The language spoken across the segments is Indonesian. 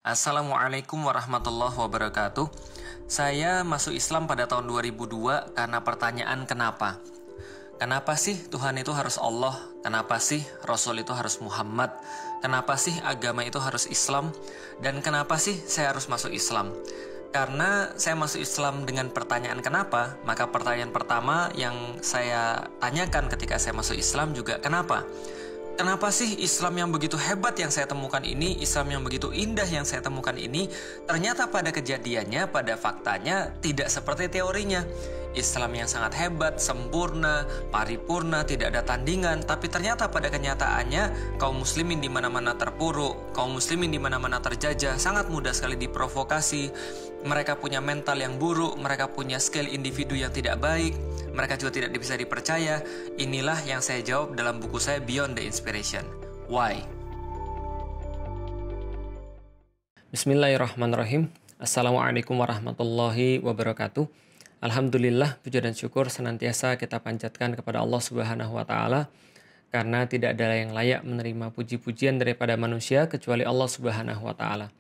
Assalamualaikum warahmatullahi wabarakatuh. Saya masuk Islam pada tahun 2002 karena pertanyaan kenapa. Kenapa sih Tuhan itu harus Allah? Kenapa sih Rasul itu harus Muhammad? Kenapa sih agama itu harus Islam? Dan kenapa sih saya harus masuk Islam? Karena saya masuk Islam dengan pertanyaan kenapa, maka pertanyaan pertama yang saya tanyakan ketika saya masuk Islam juga kenapa? Kenapa sih Islam yang begitu hebat yang saya temukan ini, Islam yang begitu indah yang saya temukan ini, ternyata pada kejadiannya, pada faktanya tidak seperti teorinya. Islam yang sangat hebat, sempurna, paripurna, tidak ada tandingan, tapi ternyata pada kenyataannya kaum muslimin di mana-mana terpuruk, kaum muslimin di mana-mana terjajah, sangat mudah sekali diprovokasi. Mereka punya mental yang buruk, mereka punya skill individu yang tidak baik, mereka juga tidak bisa dipercaya. Inilah yang saya jawab dalam buku saya Beyond the Inspiration. Why? Bismillahirrahmanirrahim. Assalamualaikum warahmatullahi wabarakatuh. Alhamdulillah, puja dan syukur senantiasa kita panjatkan kepada Allah Subhanahu wa Ta'ala, karena tidak ada yang layak menerima puji-pujian daripada manusia kecuali Allah Subhanahu wa Ta'ala.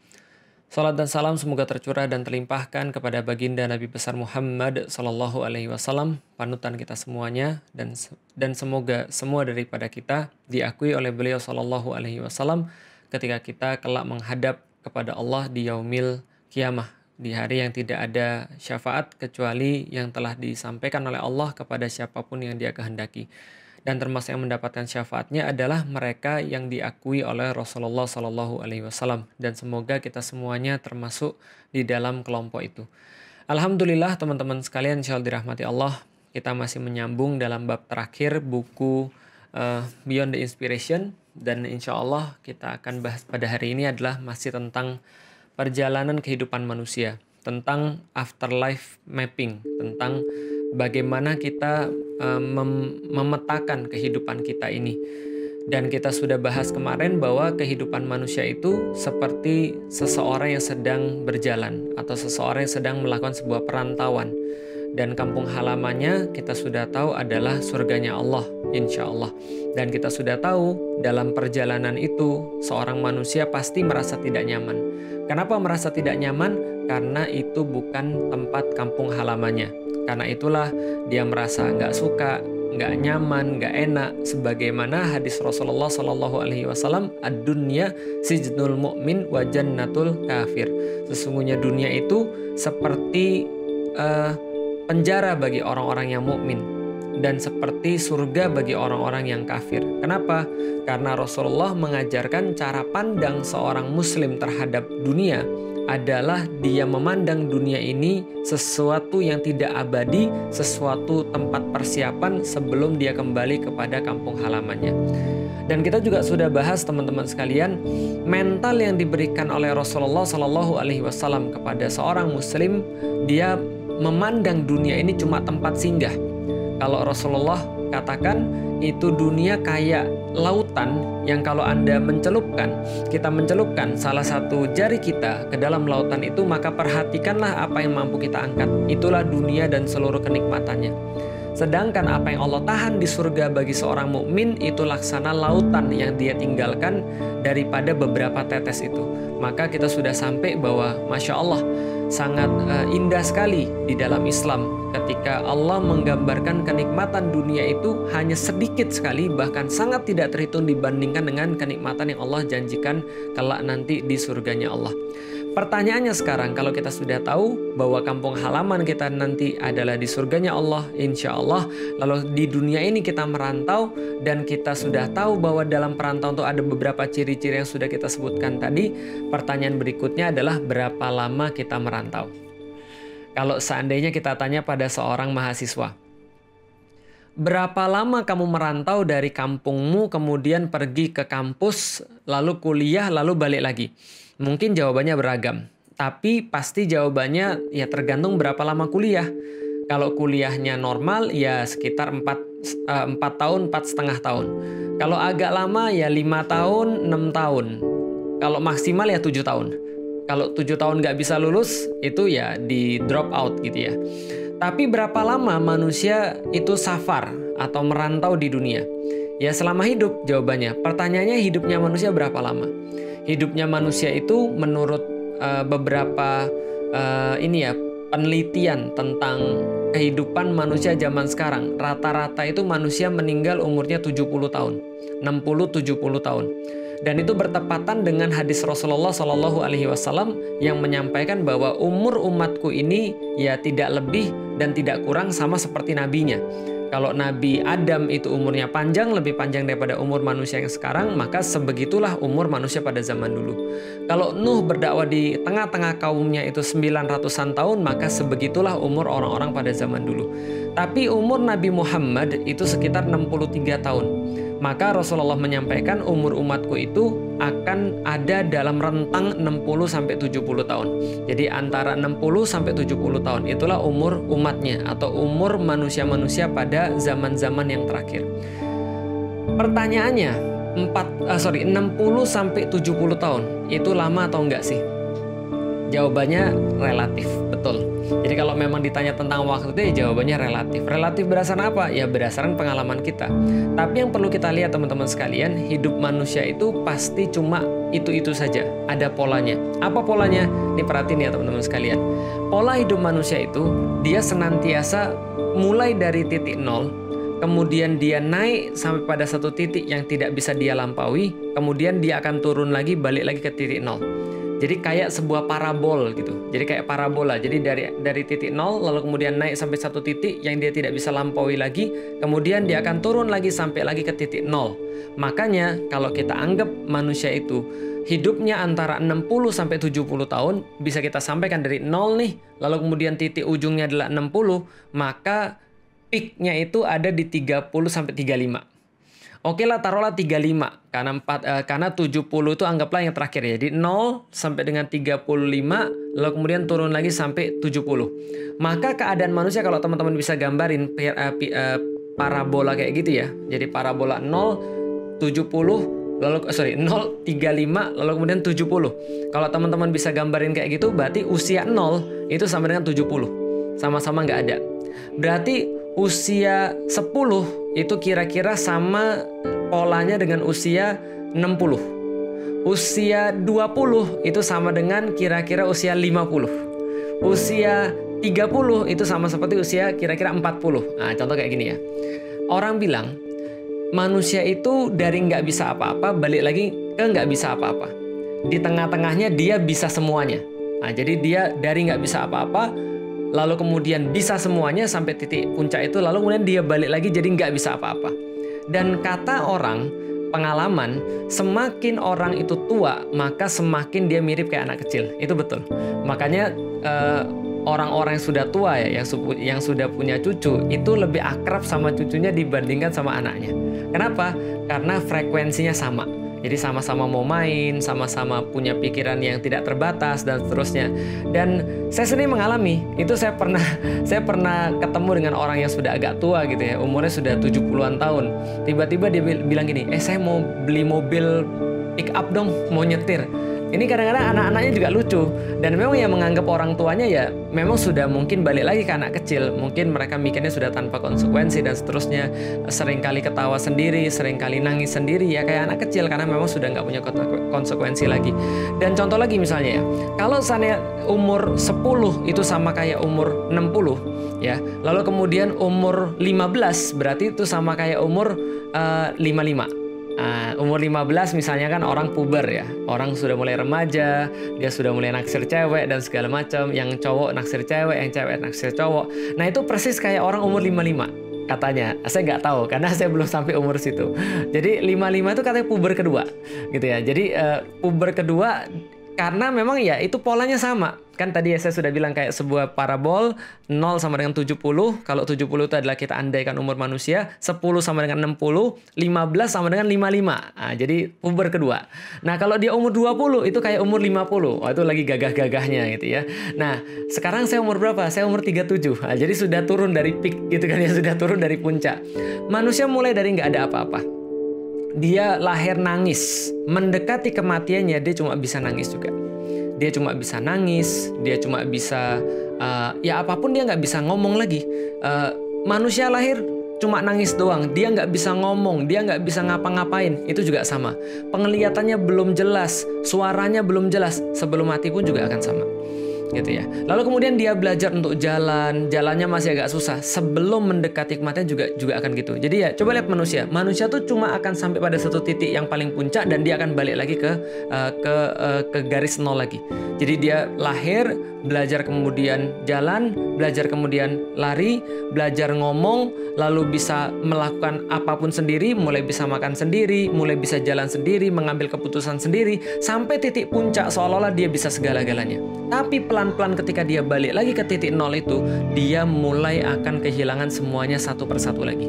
Salat dan salam semoga tercurah dan terlimpahkan kepada baginda Nabi besar Muhammad Sallallahu Alaihi Wasallam, panutan kita semuanya, dan semoga semua daripada kita diakui oleh beliau Sallallahu Alaihi Wasallam ketika kita kelak menghadap kepada Allah di yaumil kiamah, di hari yang tidak ada syafaat kecuali yang telah disampaikan oleh Allah kepada siapapun yang Dia kehendaki. Dan termasuk yang mendapatkan syafaatnya adalah mereka yang diakui oleh Rasulullah Sallallahu Alaihi Wasallam, dan semoga kita semuanya termasuk di dalam kelompok itu. Alhamdulillah teman-teman sekalian, insyaallah dirahmati Allah, kita masih menyambung dalam bab terakhir buku Beyond the Inspiration, dan insyaallah kita akan bahas pada hari ini adalah masih tentang perjalanan kehidupan manusia, tentang afterlife mapping, tentang bagaimana kita memetakan kehidupan kita ini. Dan kita sudah bahas kemarin bahwa kehidupan manusia itu seperti seseorang yang sedang berjalan atau seseorang yang sedang melakukan sebuah perantauan. Dan kampung halamannya kita sudah tahu adalah surganya Allah, insya Allah. Dan kita sudah tahu dalam perjalanan itu seorang manusia pasti merasa tidak nyaman. Kenapa merasa tidak nyaman? Karena itu bukan tempat kampung halamannya. Karena itulah dia merasa nggak suka, nggak nyaman, nggak enak. Sebagaimana hadis Rasulullah Sallallahu Alaihi Wasallam, ad-dunya sijnul mu'min wa jannatul kafir. Sesungguhnya dunia itu seperti penjara bagi orang-orang yang mukmin dan seperti surga bagi orang-orang yang kafir. Kenapa? Karena Rasulullah mengajarkan cara pandang seorang muslim terhadap dunia adalah dia memandang dunia ini sesuatu yang tidak abadi, sesuatu tempat persiapan sebelum dia kembali kepada kampung halamannya. Dan kita juga sudah bahas teman-teman sekalian, mental yang diberikan oleh Rasulullah Shallallahu Alaihi Wasallam kepada seorang muslim, dia memandang dunia ini cuma tempat singgah. Kalau Rasulullah katakan itu dunia kayak lautan yang kalau Anda kita mencelupkan salah satu jari kita ke dalam lautan itu, maka perhatikanlah apa yang mampu kita angkat. Itulah dunia dan seluruh kenikmatannya. Sedangkan apa yang Allah tahan di surga bagi seorang mukmin itu laksana lautan yang dia tinggalkan daripada beberapa tetes itu. Maka kita sudah sampai bahwa Masya Allah sangat indah sekali di dalam Islam ketika Allah menggambarkan kenikmatan dunia itu hanya sedikit sekali, bahkan sangat tidak terhitung dibandingkan dengan kenikmatan yang Allah janjikan kelak nanti di surganya Allah. Pertanyaannya sekarang, kalau kita sudah tahu bahwa kampung halaman kita nanti adalah di surganya Allah, insya Allah, lalu di dunia ini kita merantau, dan kita sudah tahu bahwa dalam perantauan itu ada beberapa ciri-ciri yang sudah kita sebutkan tadi. Pertanyaan berikutnya adalah berapa lama kita merantau? Kalau seandainya kita tanya pada seorang mahasiswa, berapa lama kamu merantau dari kampungmu kemudian pergi ke kampus, lalu kuliah, lalu balik lagi? Mungkin jawabannya beragam, tapi pasti jawabannya ya tergantung berapa lama kuliah. Kalau kuliahnya normal ya sekitar 4 tahun, 4,5 tahun. Kalau agak lama ya 5 tahun, 6 tahun. Kalau maksimal ya 7 tahun. Kalau 7 tahun nggak bisa lulus, itu ya di drop out gitu ya. Tapi berapa lama manusia itu safar atau merantau di dunia? Ya selama hidup jawabannya. Pertanyaannya hidupnya manusia berapa lama? hidupnya manusia itu menurut beberapa penelitian tentang kehidupan manusia zaman sekarang, rata-rata itu manusia meninggal umurnya 70 tahun, 60-70 tahun. Dan itu bertepatan dengan hadis Rasulullah Shallallahu Alaihi Wasallam yang menyampaikan bahwa umur umatku ini ya tidak lebih dan tidak kurang sama seperti nabinya. Kalau Nabi Adam itu umurnya panjang, lebih panjang daripada umur manusia yang sekarang, maka sebegitulah umur manusia pada zaman dulu. Kalau Nuh berdakwah di tengah-tengah kaumnya itu 900-an tahun, maka sebegitulah umur orang-orang pada zaman dulu. Tapi umur Nabi Muhammad itu sekitar 63 tahun. Maka Rasulullah menyampaikan umur umatku itu akan ada dalam rentang 60-70 tahun. Jadi antara 60-70 tahun itulah umur umatnya atau umur manusia-manusia pada zaman-zaman yang terakhir. Pertanyaannya, 60-70 tahun itu lama atau enggak sih? Jawabannya relatif, betul. Jadi kalau memang ditanya tentang waktu itu ya jawabannya relatif. Relatif berdasarkan apa? Ya berdasarkan pengalaman kita. Tapi yang perlu kita lihat teman-teman sekalian, hidup manusia itu pasti cuma itu-itu saja. Ada polanya. Apa polanya? Ini perhatiin ya teman-teman sekalian. Pola hidup manusia itu dia senantiasa mulai dari titik nol, kemudian dia naik sampai pada satu titik yang tidak bisa dia lampaui, kemudian dia akan turun lagi, balik lagi ke titik nol. Jadi kayak sebuah parabol gitu. Jadi kayak parabola. Jadi dari titik nol lalu kemudian naik sampai satu titik yang dia tidak bisa lampaui lagi, kemudian dia akan turun lagi sampai lagi ke titik nol. Makanya kalau kita anggap manusia itu hidupnya antara 60-70 tahun, bisa kita sampaikan dari nol nih, lalu kemudian titik ujungnya adalah 60, maka peaknya itu ada di 30-35. Oke lah, taruhlah 35 karena 70 itu anggaplah yang terakhir ya. Jadi 0 sampai dengan 35 lalu kemudian turun lagi sampai 70. Maka keadaan manusia kalau teman-teman bisa gambarin parabola kayak gitu ya. Jadi parabola 0 70 0 35 lalu kemudian 70. Kalau teman-teman bisa gambarin kayak gitu berarti usia 0 itu sama dengan 70. Sama-sama nggak ada. Berarti usia 10 itu kira-kira sama polanya dengan usia 60. Usia 20 itu sama dengan kira-kira usia 50. Usia 30 itu sama seperti usia kira-kira 40. Nah, contoh kayak gini ya. Orang bilang manusia itu dari nggak bisa apa-apa balik lagi ke nggak bisa apa-apa. Di tengah-tengahnya dia bisa semuanya. Nah, jadi dia dari nggak bisa apa-apa lalu kemudian bisa semuanya sampai titik puncak itu, lalu kemudian dia balik lagi jadi nggak bisa apa-apa. Dan kata orang, pengalaman, semakin orang itu tua, maka semakin dia mirip kayak anak kecil. Itu betul. Makanya orang-orang yang sudah tua ya, yang sudah punya cucu, itu lebih akrab sama cucunya dibandingkan sama anaknya. Kenapa? Karena frekuensinya sama. Jadi sama-sama mau main, sama-sama punya pikiran yang tidak terbatas dan seterusnya. Dan saya sendiri mengalami, itu saya pernah ketemu dengan orang yang sudah agak tua gitu ya, umurnya sudah 70-an tahun. Tiba-tiba dia bilang gini, saya mau beli mobil pick up dong, mau nyetir. Ini kadang-kadang anak-anaknya juga lucu. Dan memang yang menganggap orang tuanya ya memang sudah mungkin balik lagi ke anak kecil. Mungkin mereka mikirnya sudah tanpa konsekuensi dan seterusnya. Seringkali ketawa sendiri, seringkali nangis sendiri ya kayak anak kecil. Karena memang sudah nggak punya konsekuensi lagi. Dan contoh lagi misalnya ya, kalau saya umur 10 itu sama kayak umur 60 ya. Lalu kemudian umur 15 berarti itu sama kayak umur 55. Umur 15 misalnya kan orang puber ya, orang sudah mulai remaja, dia sudah mulai naksir cewek dan segala macam, yang cowok naksir cewek, yang cewek naksir cowok. Nah itu persis kayak orang umur 55 katanya. Saya nggak tahu karena saya belum sampai umur situ. Jadi 55 itu katanya puber kedua gitu ya. Jadi puber kedua karena memang ya itu polanya sama. Kan tadi ya saya sudah bilang kayak sebuah parabol, 0 sama dengan 70. Kalau 70 itu adalah kita andaikan umur manusia, 10 sama dengan 60, 15 sama dengan 55. Nah, jadi puber kedua. Nah, kalau dia umur 20 itu kayak umur 50. Itu lagi gagah-gagahnya gitu ya. Nah, sekarang saya umur berapa? Saya umur 37. Nah, jadi sudah turun dari peak gitu kan ya, sudah turun dari puncak. Manusia mulai dari nggak ada apa-apa. Dia lahir nangis, mendekati kematiannya dia cuma bisa nangis juga. Dia cuma bisa nangis, dia cuma bisa ya apapun dia nggak bisa ngomong lagi. Manusia lahir cuma nangis doang, dia nggak bisa ngomong, dia nggak bisa ngapa-ngapain, itu juga sama. Penglihatannya belum jelas, suaranya belum jelas, sebelum mati pun juga akan sama. Gitu ya. Lalu kemudian dia belajar untuk jalannya masih agak susah. Sebelum mendekati kematian juga akan gitu. Jadi ya coba lihat manusia tuh cuma akan sampai pada satu titik yang paling puncak dan dia akan balik lagi ke garis nol lagi. Jadi dia lahir, belajar kemudian jalan, belajar kemudian lari, belajar ngomong, lalu bisa melakukan apapun sendiri, mulai bisa makan sendiri, mulai bisa jalan sendiri, mengambil keputusan sendiri, sampai titik puncak seolah-olah dia bisa segala-galanya. Tapi pelan-pelan ketika dia balik lagi ke titik nol itu, dia mulai akan kehilangan semuanya satu persatu lagi.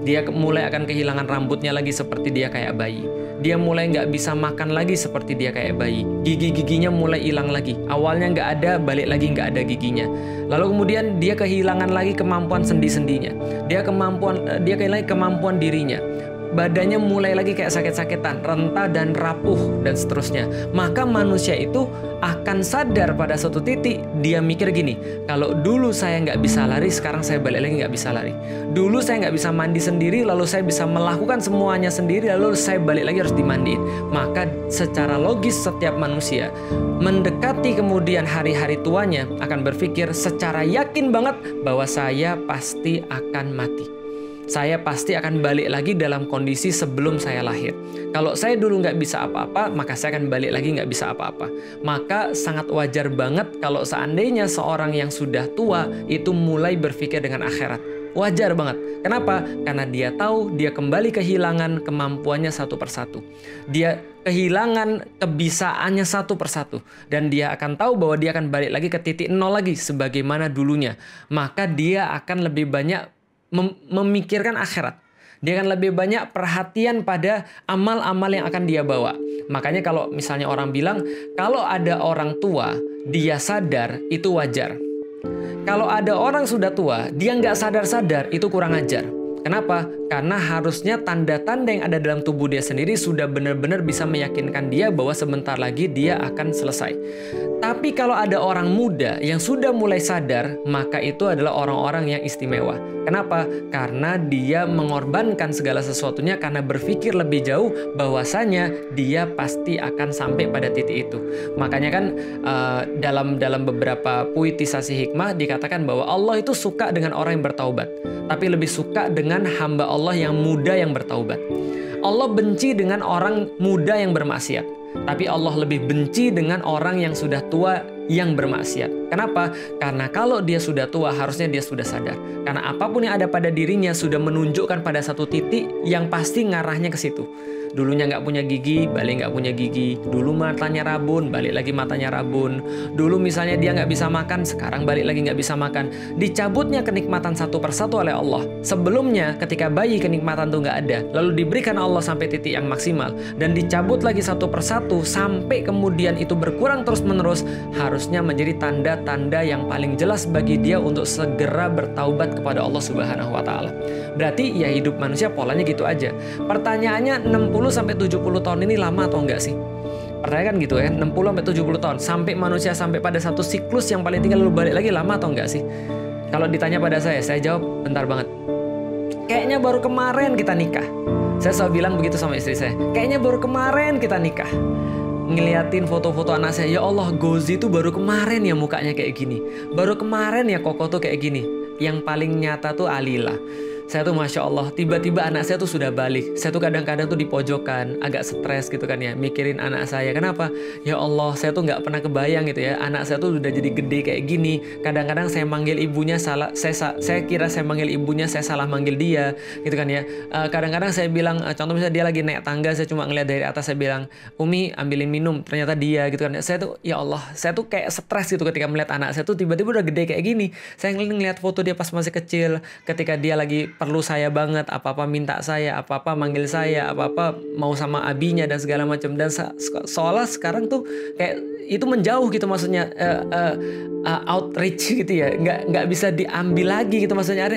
Dia mulai akan kehilangan rambutnya lagi seperti dia kayak bayi. Dia mulai nggak bisa makan lagi seperti dia kayak bayi. Gigi-giginya mulai hilang lagi. Awalnya nggak ada, balik lagi nggak ada giginya. Lalu kemudian dia kehilangan lagi kemampuan sendi-sendinya. Dia kehilangan kemampuan dirinya. Badannya mulai lagi kayak sakit-sakitan, rentah dan rapuh dan seterusnya. Maka manusia itu akan sadar pada suatu titik, dia mikir gini, kalau dulu saya nggak bisa lari, sekarang saya balik lagi nggak bisa lari. Dulu saya nggak bisa mandi sendiri, lalu saya bisa melakukan semuanya sendiri, lalu saya balik lagi harus dimandiin. Maka secara logis setiap manusia mendekati kemudian hari-hari tuanya akan berpikir secara yakin banget bahwa saya pasti akan mati. Saya pasti akan balik lagi dalam kondisi sebelum saya lahir. Kalau saya dulu nggak bisa apa-apa, maka saya akan balik lagi nggak bisa apa-apa. Maka sangat wajar banget kalau seandainya seorang yang sudah tua itu mulai berpikir dengan akhirat. Wajar banget. Kenapa? Karena dia tahu dia kembali kehilangan kemampuannya satu persatu. Dia kehilangan kebisaannya satu persatu. Dan dia akan tahu bahwa dia akan balik lagi ke titik nol lagi sebagaimana dulunya. Maka dia akan lebih banyak memikirkan akhirat. Dia akan lebih banyak perhatian pada amal-amal yang akan dia bawa. Makanya kalau misalnya orang bilang, kalau ada orang tua, dia sadar, itu wajar. Kalau ada orang sudah tua, dia nggak sadar-sadar, itu kurang ajar. Kenapa? Karena harusnya tanda-tanda yang ada dalam tubuh dia sendiri sudah benar-benar bisa meyakinkan dia bahwa sebentar lagi dia akan selesai. Tapi kalau ada orang muda yang sudah mulai sadar, maka itu adalah orang-orang yang istimewa. Kenapa? Karena dia mengorbankan segala sesuatunya karena berpikir lebih jauh bahwasanya dia pasti akan sampai pada titik itu. Makanya kan dalam beberapa puitisasi hikmah dikatakan bahwa Allah itu suka dengan orang yang bertaubat, tapi lebih suka dengan hamba Allah yang muda yang bertaubat. Allah benci dengan orang muda yang bermaksiat, tapi Allah lebih benci dengan orang yang sudah tua yang bermaksiat. Kenapa? Karena kalau dia sudah tua, harusnya dia sudah sadar. Karena apapun yang ada pada dirinya sudah menunjukkan pada satu titik yang pasti ngarahnya ke situ. Dulunya nggak punya gigi, balik nggak punya gigi. Dulu matanya rabun, balik lagi matanya rabun. Dulu misalnya dia nggak bisa makan, sekarang balik lagi nggak bisa makan. Dicabutnya kenikmatan satu persatu oleh Allah. Sebelumnya ketika bayi kenikmatan itu nggak ada, lalu diberikan Allah sampai titik yang maksimal. Dan dicabut lagi satu persatu sampai kemudian itu berkurang terus-menerus, harusnya menjadi tanda-tanda yang paling jelas bagi dia untuk segera bertaubat kepada Allah Subhanahu wa Ta'ala. Berarti ya hidup manusia polanya gitu aja. Pertanyaannya 60-70 tahun ini lama atau enggak sih? Pertanyaan kan gitu ya, 60-70 tahun. Sampai manusia sampai pada satu siklus yang paling tinggi lalu balik lagi, lama atau enggak sih? Kalau ditanya pada saya jawab bentar banget. Kayaknya baru kemarin kita nikah. Saya selalu bilang begitu sama istri saya. Kayaknya baru kemarin kita nikah. Ngeliatin foto-foto anak saya, ya Allah, Gozi tuh baru kemarin ya mukanya kayak gini. Baru kemarin ya Koko tuh kayak gini. Yang paling nyata tuh Alila. Saya tuh Masya Allah, tiba-tiba anak saya tuh sudah balik. Saya tuh kadang-kadang tuh di pojokan, agak stres gitu kan ya, mikirin anak saya. Kenapa? Ya Allah, saya tuh nggak pernah kebayang gitu ya, anak saya tuh udah jadi gede kayak gini. Kadang-kadang saya manggil ibunya salah, saya kira saya manggil ibunya, saya salah manggil dia, gitu kan ya. Kadang-kadang saya bilang, contoh misalnya dia lagi naik tangga, saya cuma ngeliat dari atas, saya bilang, Umi ambilin minum, ternyata dia gitu kan. Saya tuh, ya Allah, saya tuh kayak stres gitu ketika melihat anak saya tuh tiba-tiba udah gede kayak gini. Saya ngeliat foto dia pas masih kecil, ketika dia lagi perlu saya banget, apa-apa minta saya, apa-apa manggil saya, apa-apa mau sama abinya dan segala macam. Dan seolah sekarang tuh kayak itu menjauh gitu, maksudnya outreach gitu ya, nggak bisa diambil lagi gitu, maksudnya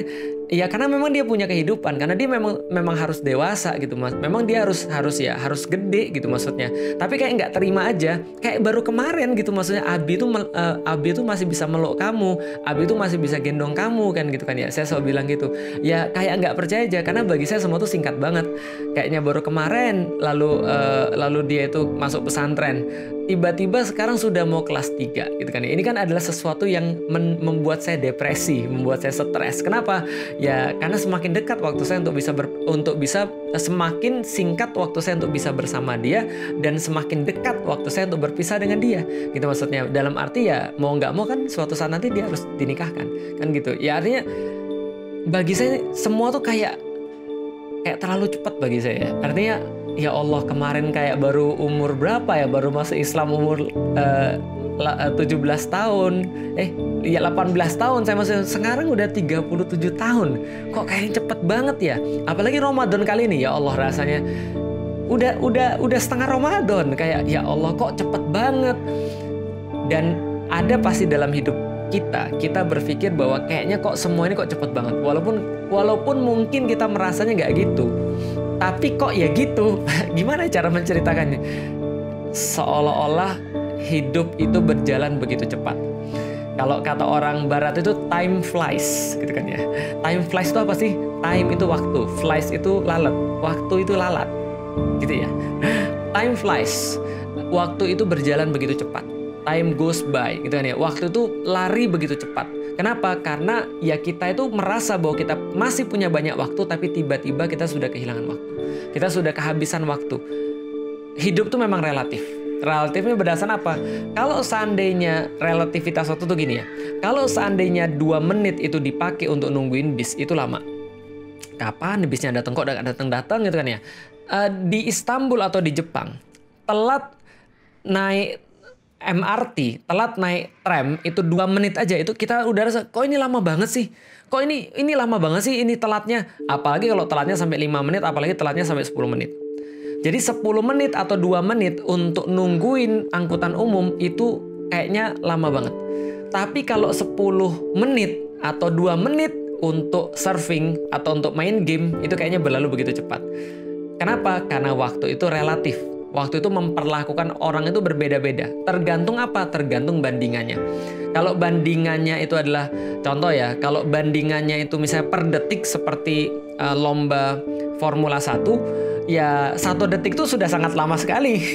Ya karena memang dia punya kehidupan, karena dia memang harus dewasa gitu mas. Memang dia harus gede gitu maksudnya. Tapi kayak nggak terima aja. Kayak baru kemarin gitu maksudnya Abi itu masih bisa meluk kamu, Abi itu masih bisa gendong kamu kan gitu kan ya. Saya selalu bilang gitu. Ya kayak nggak percaya aja, karena bagi saya semua tuh singkat banget. Kayaknya baru kemarin lalu dia itu masuk pesantren. Tiba-tiba sekarang sudah mau kelas 3 gitu kan ya. Ini kan adalah sesuatu yang membuat saya depresi, membuat saya stres. Kenapa? Ya karena semakin dekat waktu saya semakin singkat waktu saya untuk bisa bersama dia, dan semakin dekat waktu saya untuk berpisah dengan dia. Gitu maksudnya. Dalam arti ya mau nggak mau kan suatu saat nanti dia harus dinikahkan. Kan gitu. Ya artinya bagi saya semua tuh kayak terlalu cepat bagi saya. Artinya ya Allah, kemarin kayak baru umur berapa ya, baru masuk Islam umur 17 tahun. 18 tahun saya masih, sekarang udah 37 tahun. Kok kayaknya cepet banget ya. Apalagi Ramadan kali ini, ya Allah rasanya udah setengah Ramadan. Kayak ya Allah kok cepet banget. Dan ada pasti dalam hidup kita berpikir bahwa kayaknya kok semua ini kok cepet banget. Walaupun mungkin kita merasanya nggak gitu, tapi kok ya gitu. Gimana cara menceritakannya? Seolah-olah hidup itu berjalan begitu cepat. Kalau kata orang barat itu time flies, gitu kan ya. Time flies itu apa sih? Time itu waktu, flies itu lalat, waktu itu lalat, gitu ya. Time flies, waktu itu berjalan begitu cepat. Time goes by, gitu kan ya. Waktu itu lari begitu cepat. Kenapa? Karena ya kita itu merasa bahwa kita masih punya banyak waktu, tapi tiba-tiba kita sudah kehilangan waktu. Kita sudah kehabisan waktu. Hidup tuh memang relatif. Relatifnya berdasarkan apa? Kalau seandainya relativitas waktu tuh gini ya. Kalau seandainya 2 menit itu dipakai untuk nungguin bis, itu lama. Kapan bisnya datang? Kok gak datang-datang gitu kan ya. Di Istanbul atau di Jepang, telat naik MRT, telat naik tram itu 2 menit aja, itu kita udah rasa kok ini lama banget sih. Kok ini lama banget sih ini telatnya. Apalagi kalau telatnya sampai 5 menit, apalagi telatnya sampai 10 menit. Jadi 10 menit atau 2 menit untuk nungguin angkutan umum itu kayaknya lama banget. Tapi kalau 10 menit atau 2 menit untuk surfing atau untuk main game, itu kayaknya berlalu begitu cepat. Kenapa? Karena waktu itu relatif. Waktu itu memperlakukan orang itu berbeda-beda. Tergantung apa? Tergantung bandingannya. Kalau bandingannya itu adalah, contoh ya, kalau bandingannya itu misalnya per detik seperti lomba Formula 1, ya 1 detik itu sudah sangat lama sekali.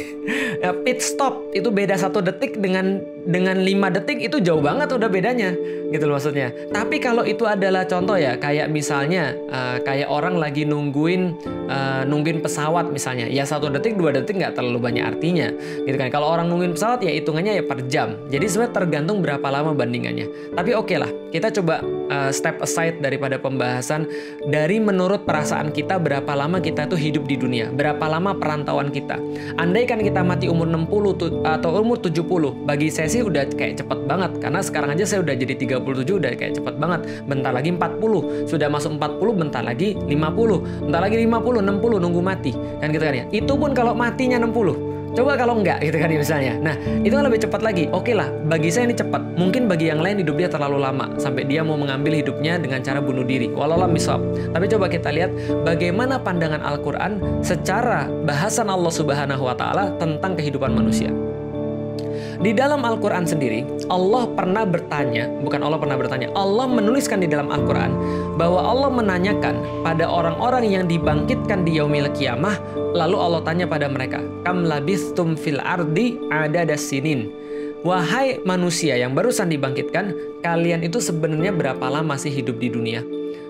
Ya, pit stop itu beda 1 detik dengan 5 detik itu jauh banget udah bedanya, gitu loh maksudnya. Tapi kalau itu adalah contoh ya, kayak misalnya kayak orang lagi nungguin pesawat misalnya, ya 1 detik 2 detik nggak terlalu banyak artinya, gitu kan. Kalau orang nungguin pesawat ya hitungannya ya per jam. Jadi sebenarnya tergantung berapa lama bandingannya. Tapi oke lah, kita coba step aside daripada pembahasan dari menurut perasaan kita berapa lama kita tuh hidup di dunia, berapa lama perantauan kita. Andaikan kita mati umur 60 atau umur 70, bagi saya sih udah kayak cepet banget, karena sekarang aja saya udah jadi 37, udah kayak cepet banget. Bentar lagi 40, sudah masuk 40, bentar lagi 50, bentar lagi 50, 60 nunggu mati, kan gitu kan ya. Itu pun kalau matinya 60. Coba kalau enggak gitu kan ya misalnya. Nah, itu kan lebih cepat lagi. Oke lah, bagi saya ini cepat. Mungkin bagi yang lain hidup dia terlalu lama sampai dia mau mengambil hidupnya dengan cara bunuh diri. Walaulah misal. Tapi coba kita lihat bagaimana pandangan Al-Qur'an secara bahasan Allah Subhanahu wa taala tentang kehidupan manusia. Di dalam Al-Qur'an sendiri, Allah menuliskan di dalam Al-Qur'an bahwa Allah menanyakan pada orang-orang yang dibangkitkan di yaumil qiyamah, lalu Allah tanya pada mereka, "Kam labistum fil ardi adada sinin?" Wahai manusia yang barusan dibangkitkan, kalian itu sebenarnya berapa lama sih hidup di dunia?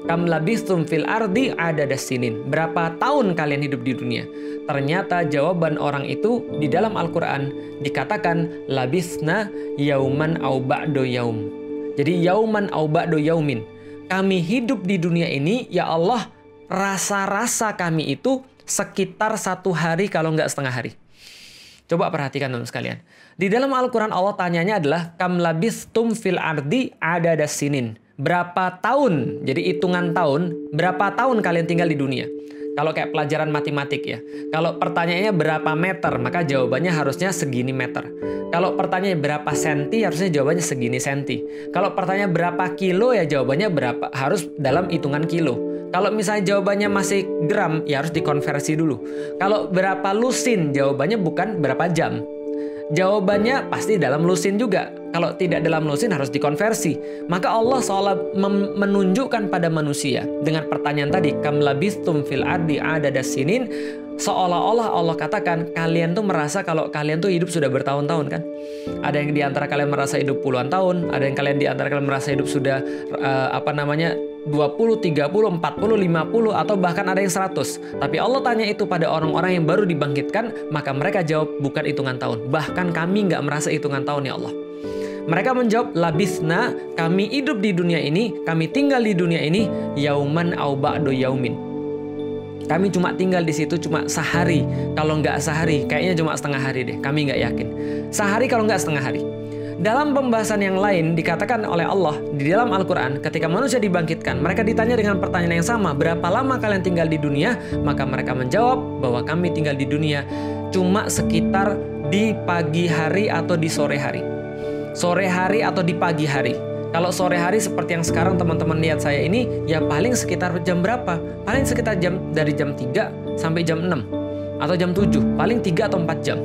Kam labistum fil ardi adada sinin. Berapa tahun kalian hidup di dunia? Ternyata jawaban orang itu di dalam Al-Qur'an dikatakan labisna yauman au ba'do yaum. Jadi yauman au ba'do yaumin. Kami hidup di dunia ini, ya Allah, rasa-rasa kami itu sekitar 1 hari kalau nggak setengah hari. Coba perhatikan teman sekalian. Di dalam Al-Qur'an Allah tanyanya adalah kam labistum fil ardi adada sinin. Berapa tahun? Jadi hitungan tahun, berapa tahun kalian tinggal di dunia? Kalau kayak pelajaran matematik ya. Kalau pertanyaannya berapa meter, maka jawabannya harusnya segini meter. Kalau pertanyaannya berapa senti, harusnya jawabannya segini senti. Kalau pertanyaan berapa kilo, ya jawabannya berapa, harus dalam hitungan kilo. Kalau misalnya jawabannya masih gram, ya harus dikonversi dulu. Kalau berapa lusin, jawabannya bukan berapa jam. Jawabannya pasti dalam lusin juga. Kalau tidak dalam lusin harus dikonversi. Maka Allah seolah menunjukkan pada manusia dengan pertanyaan tadi, kam labistum fil ardi adada sinin, seolah-olah Allah katakan kalian tuh merasa kalau kalian tuh hidup sudah bertahun-tahun kan. Ada yang di antara kalian merasa hidup puluhan tahun, ada yang kalian di antara kalian merasa hidup sudah 20, 30, 40, 50 atau bahkan ada yang 100. Tapi Allah tanya itu pada orang-orang yang baru dibangkitkan, maka mereka jawab bukan hitungan tahun. Bahkan kami nggak merasa hitungan tahun ya Allah. Mereka menjawab, labisna, kami hidup di dunia ini, kami tinggal di dunia ini, yauman au ba'du yaumin. Kami cuma tinggal di situ cuma sehari. Kalau nggak sehari, kayaknya cuma setengah hari deh. Kami nggak yakin. Sehari kalau nggak setengah hari. Dalam pembahasan yang lain dikatakan oleh Allah di dalam Al-Quran, ketika manusia dibangkitkan, mereka ditanya dengan pertanyaan yang sama, berapa lama kalian tinggal di dunia? Maka mereka menjawab bahwa kami tinggal di dunia cuma sekitar di pagi hari atau di sore hari. Sore hari atau di pagi hari. Kalau sore hari seperti yang sekarang teman-teman lihat saya ini, ya paling sekitar jam berapa? Paling sekitar dari jam 3 sampai jam 6 atau jam 7, paling 3 atau 4 jam.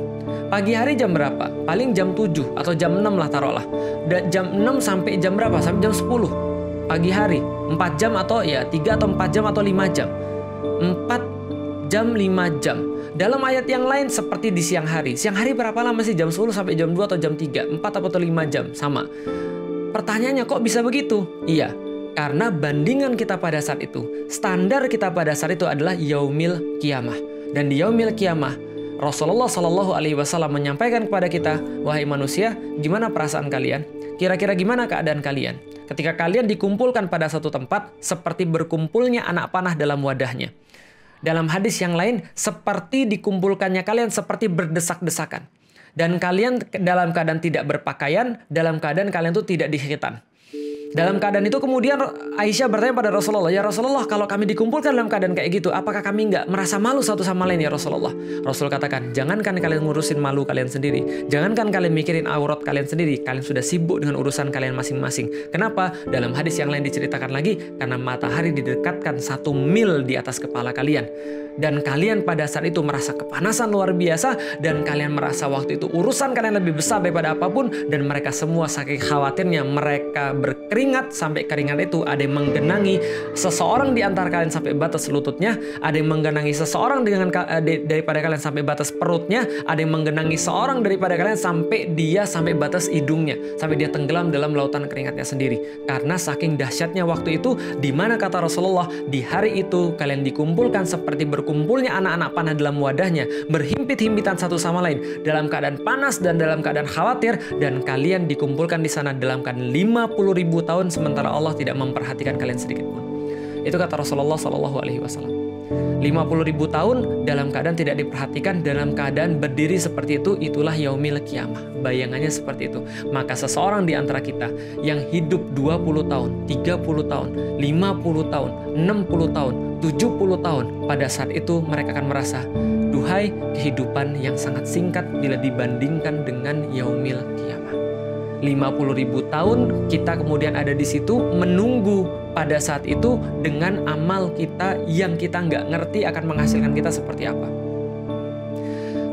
Pagi hari jam berapa? Paling jam 7 atau jam 6 lah taruhlah. Dan jam 6 sampai jam berapa? Sampai jam 10. Pagi hari 4 jam atau ya 3 atau 4 jam atau 5 jam. 4 jam 5 jam. Dalam ayat yang lain seperti di siang hari. Siang hari berapa lama sih? Jam 10 sampai jam 2 atau jam 3? 4 atau 5 jam? Sama. Pertanyaannya kok bisa begitu? Iya. Karena bandingan kita pada saat itu, standar kita pada saat itu adalah yaumil qiyamah. Dan di yaumil qiyamah Rasulullah Shallallahu Alaihi Wasallam menyampaikan kepada kita, wahai manusia, gimana perasaan kalian? Kira-kira gimana keadaan kalian? Ketika kalian dikumpulkan pada satu tempat, seperti berkumpulnya anak panah dalam wadahnya. Dalam hadis yang lain, seperti dikumpulkannya kalian seperti berdesak-desakan. Dan kalian dalam keadaan tidak berpakaian, dalam keadaan kalian tuh tidak dikhitan. Dalam keadaan itu kemudian Aisyah bertanya pada Rasulullah, ya Rasulullah, kalau kami dikumpulkan dalam keadaan kayak gitu, apakah kami nggak merasa malu satu sama lain ya Rasulullah? Rasul katakan, jangankan kalian ngurusin malu kalian sendiri, jangankan kalian mikirin aurat kalian sendiri, kalian sudah sibuk dengan urusan kalian masing-masing. Kenapa? Dalam hadis yang lain diceritakan lagi, karena matahari didekatkan 1 mil di atas kepala kalian. Dan kalian pada saat itu merasa kepanasan luar biasa, dan kalian merasa waktu itu urusan kalian lebih besar daripada apapun, dan mereka semua saking khawatirnya mereka berkeringat sampai keringat itu ada yang menggenangi seseorang di antara kalian sampai batas lututnya, ada yang menggenangi seseorang daripada kalian sampai batas perutnya, ada yang menggenangi seorang daripada kalian sampai batas hidungnya, sampai dia tenggelam dalam lautan keringatnya sendiri. Karena saking dahsyatnya waktu itu, di mana kata Rasulullah, di hari itu kalian dikumpulkan seperti berkumpulnya anak-anak panah dalam wadahnya, berhimpit-himpitan satu sama lain, dalam keadaan panas dan dalam keadaan khawatir, dan kalian dikumpulkan di sana dalam keadaan 50.000 tahun, sementara Allah tidak memperhatikan kalian sedikit pun. Itu kata Rasulullah Shallallahu Alaihi Wasallam. 50.000 tahun dalam keadaan tidak diperhatikan, dalam keadaan berdiri seperti itu, itulah yaumil qiyamah. Bayangannya seperti itu. Maka seseorang di antara kita yang hidup 20 tahun, 30 tahun, 50 tahun, 60 tahun, 70 tahun, pada saat itu mereka akan merasa, duhai kehidupan yang sangat singkat bila dibandingkan dengan yaumil qiyamah. 50.000 tahun kita kemudian ada di situ menunggu pada saat itu dengan amal kita yang kita nggak ngerti akan menghasilkan kita seperti apa.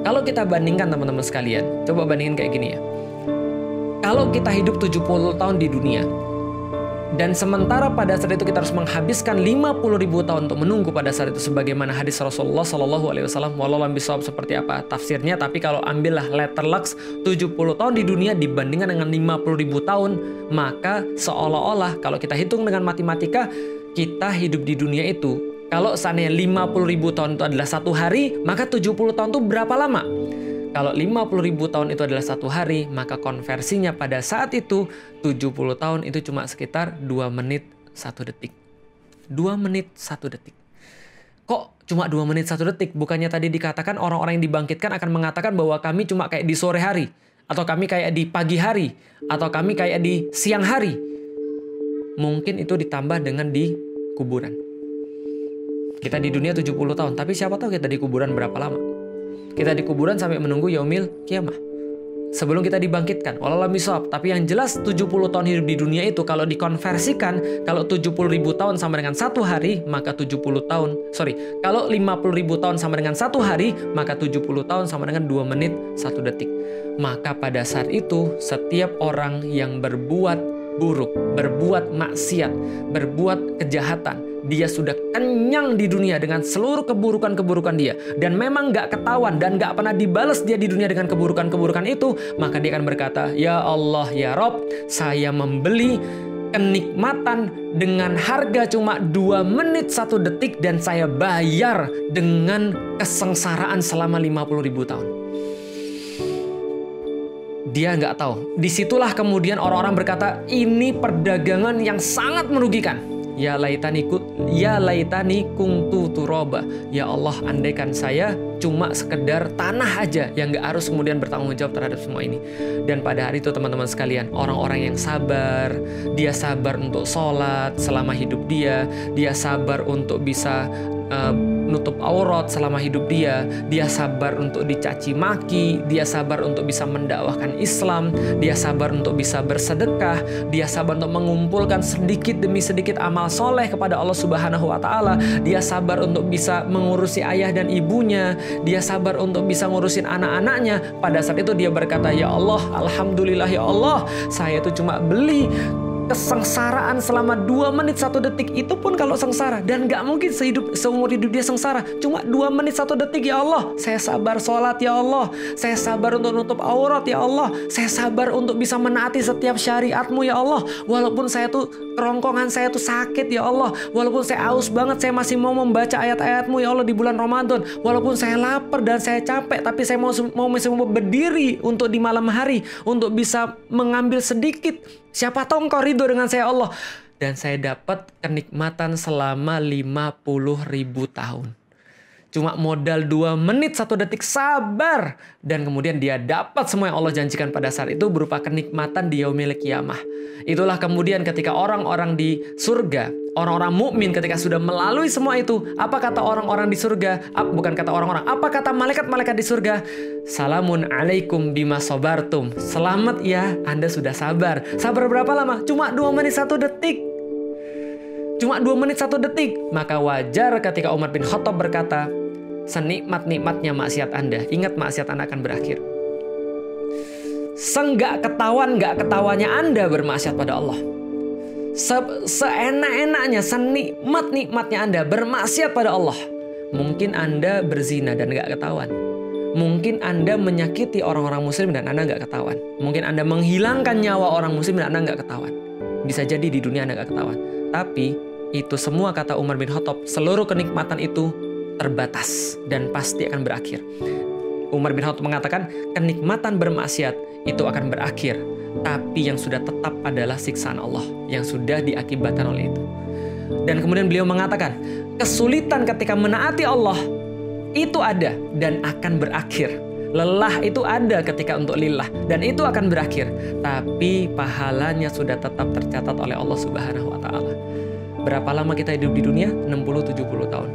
Kalau kita bandingkan teman-teman sekalian, coba bandingin kayak gini ya. Kalau kita hidup 70 tahun di dunia, dan sementara pada saat itu kita harus menghabiskan 50.000 tahun untuk menunggu pada saat itu, sebagaimana hadis Rasulullah Shallallahu Alaihi Wasallam, walau lam bisawab seperti apa tafsirnya, tapi kalau ambillah letter lux 70 tahun di dunia dibandingkan dengan 50.000 tahun, maka seolah-olah kalau kita hitung dengan matematika, kita hidup di dunia itu, kalau seandainya 50.000 tahun itu adalah 1 hari, maka 70 tahun itu berapa lama? Kalau 50.000 tahun itu adalah 1 hari, maka konversinya pada saat itu 70 tahun itu cuma sekitar 2 menit 1 detik. 2 menit 1 detik. Kok cuma 2 menit 1 detik? Bukannya tadi dikatakan orang-orang yang dibangkitkan akan mengatakan bahwa kami cuma kayak di sore hari, atau kami kayak di pagi hari, atau kami kayak di siang hari. Mungkin itu ditambah dengan di kuburan. Kita di dunia 70 tahun, tapi siapa tahu kita di kuburan berapa lama. Kita di kuburan sampai menunggu yaumil kiamah. Sebelum kita dibangkitkan, wallahualam bishawab. Tapi yang jelas 70 tahun hidup di dunia itu kalau dikonversikan, kalau 70.000 tahun sama dengan 1 hari, maka 70 tahun, kalau 50.000 tahun sama dengan 1 hari, maka 70 tahun sama dengan 2 menit 1 detik. Maka pada saat itu, setiap orang yang berbuat buruk, berbuat maksiat, berbuat kejahatan, dia sudah kenyang di dunia dengan seluruh keburukan-keburukan dia, dan memang gak ketahuan dan gak pernah dibalas dia di dunia dengan keburukan-keburukan itu, maka dia akan berkata, ya Allah, ya Rob, saya membeli kenikmatan dengan harga cuma 2 menit 1 detik, dan saya bayar dengan kesengsaraan selama 50.000 tahun. Dia nggak tahu. Disitulah kemudian orang-orang berkata, ini perdagangan yang sangat merugikan. Ya laitani kuntu turaba. Ya Allah, andaikan saya cuma sekedar tanah aja yang nggak harus kemudian bertanggung jawab terhadap semua ini. Dan pada hari itu teman-teman sekalian, orang-orang yang sabar, dia sabar untuk sholat selama hidup dia sabar untuk bisa nutup aurat selama hidup dia sabar untuk dicaci maki, dia sabar untuk bisa mendakwahkan Islam, dia sabar untuk bisa bersedekah, dia sabar untuk mengumpulkan sedikit demi sedikit amal soleh kepada Allah Subhanahu wa Ta'ala, dia sabar untuk bisa mengurusi ayah dan ibunya, dia sabar untuk bisa ngurusin anak-anaknya. Pada saat itu dia berkata, ya Allah, alhamdulillah ya Allah, saya itu cuma beli kesengsaraan selama 2 menit 1 detik. Itu pun kalau sengsara, dan gak mungkin seumur hidup dia sengsara. Cuma 2 menit 1 detik, ya Allah, saya sabar sholat ya Allah, saya sabar untuk nutup aurat ya Allah, saya sabar untuk bisa menaati setiap syariatmu ya Allah. Walaupun saya tuh kerongkongan saya tuh sakit ya Allah, walaupun saya haus banget, saya masih mau membaca ayat-ayatmu ya Allah di bulan Ramadan. Walaupun saya lapar dan saya capek, tapi saya masih mau berdiri untuk di malam hari untuk bisa mengambil sedikit. Siapa tahu engkau ridho dengan saya Allah. Dan saya dapat kenikmatan selama 50.000 tahun. Cuma modal 2 menit 1 detik sabar. Dan kemudian dia dapat semua yang Allah janjikan pada saat itu berupa kenikmatan di yaumil kiamah. Itulah kemudian ketika orang-orang di surga, orang-orang mukmin ketika sudah melalui semua itu, apa kata orang-orang di surga? Bukan kata orang-orang, apa kata malaikat-malaikat di surga? Salamun alaikum bima sabartum. Selamat ya, Anda sudah sabar. Sabar berapa lama? Cuma 2 menit 1 detik. Cuma 2 menit 1 detik. Maka wajar ketika Umar bin Khattab berkata, senikmat-nikmatnya maksiat Anda, ingat maksiat Anda akan berakhir. Senggak ketahuan gak ketawanya Anda bermaksiat pada Allah. Seenak-enaknya, senikmat-nikmatnya Anda bermaksiat pada Allah. Mungkin Anda berzina dan gak ketahuan. Mungkin Anda menyakiti orang-orang muslim dan Anda gak ketahuan. Mungkin Anda menghilangkan nyawa orang muslim dan Anda gak ketahuan. Bisa jadi di dunia Anda gak ketahuan. Tapi itu semua, kata Umar bin Khattab, seluruh kenikmatan itu terbatas dan pasti akan berakhir. Umar bin Khattab mengatakan kenikmatan bermaksiat itu akan berakhir, tapi yang sudah tetap adalah siksaan Allah yang sudah diakibatkan oleh itu. Dan kemudian beliau mengatakan kesulitan ketika menaati Allah itu ada dan akan berakhir. Lelah itu ada ketika untuk lillah dan itu akan berakhir, tapi pahalanya sudah tetap tercatat oleh Allah Subhanahu wa Ta'ala. Berapa lama kita hidup di dunia? 60-70 tahun.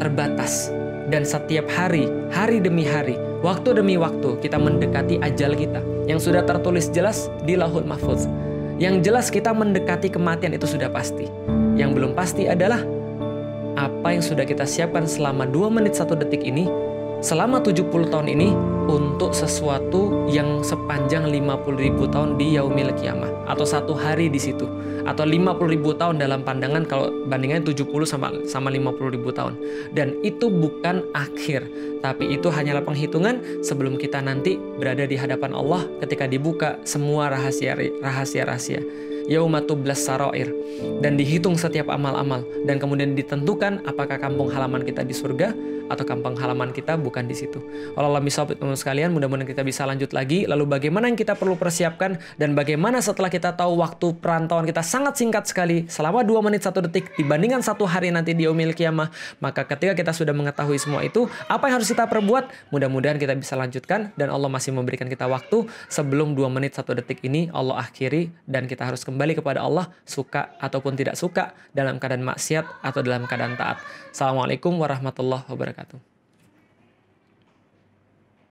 Terbatas. Dan setiap hari, hari demi hari, waktu demi waktu, kita mendekati ajal kita. Yang sudah tertulis jelas di Lauhul Mahfuz. Yang jelas kita mendekati kematian itu sudah pasti. Yang belum pasti adalah apa yang sudah kita siapkan selama 2 menit 1 detik ini, selama 70 tahun ini, untuk sesuatu yang sepanjang 50.000 tahun di yaumil kiamah. Atau 1 hari di situ. Atau 50.000 tahun dalam pandangan kalau bandingannya 70 sama 50.000 tahun. Dan itu bukan akhir, tapi itu hanyalah penghitungan sebelum kita nanti berada di hadapan Allah ketika dibuka semua rahasia-rahasia. Yauma tublas sarair, dan dihitung setiap amal-amal, dan kemudian ditentukan apakah kampung halaman kita di surga atau kampung halaman kita bukan di situ. Allah bishawab, teman-teman sekalian, mudah-mudahan kita bisa lanjut lagi. Lalu bagaimana yang kita perlu persiapkan, dan bagaimana setelah kita tahu waktu perantauan kita sangat singkat sekali, selama 2 menit 1 detik dibandingkan 1 hari nanti di yaumil kiamah. Maka ketika kita sudah mengetahui semua itu, apa yang harus kita perbuat? Mudah-mudahan kita bisa lanjutkan, dan Allah masih memberikan kita waktu sebelum 2 menit 1 detik ini Allah akhiri, dan kita harus kembali kembali kepada Allah, suka ataupun tidak suka, dalam keadaan maksiat atau dalam keadaan taat. Assalamualaikum warahmatullahi wabarakatuh.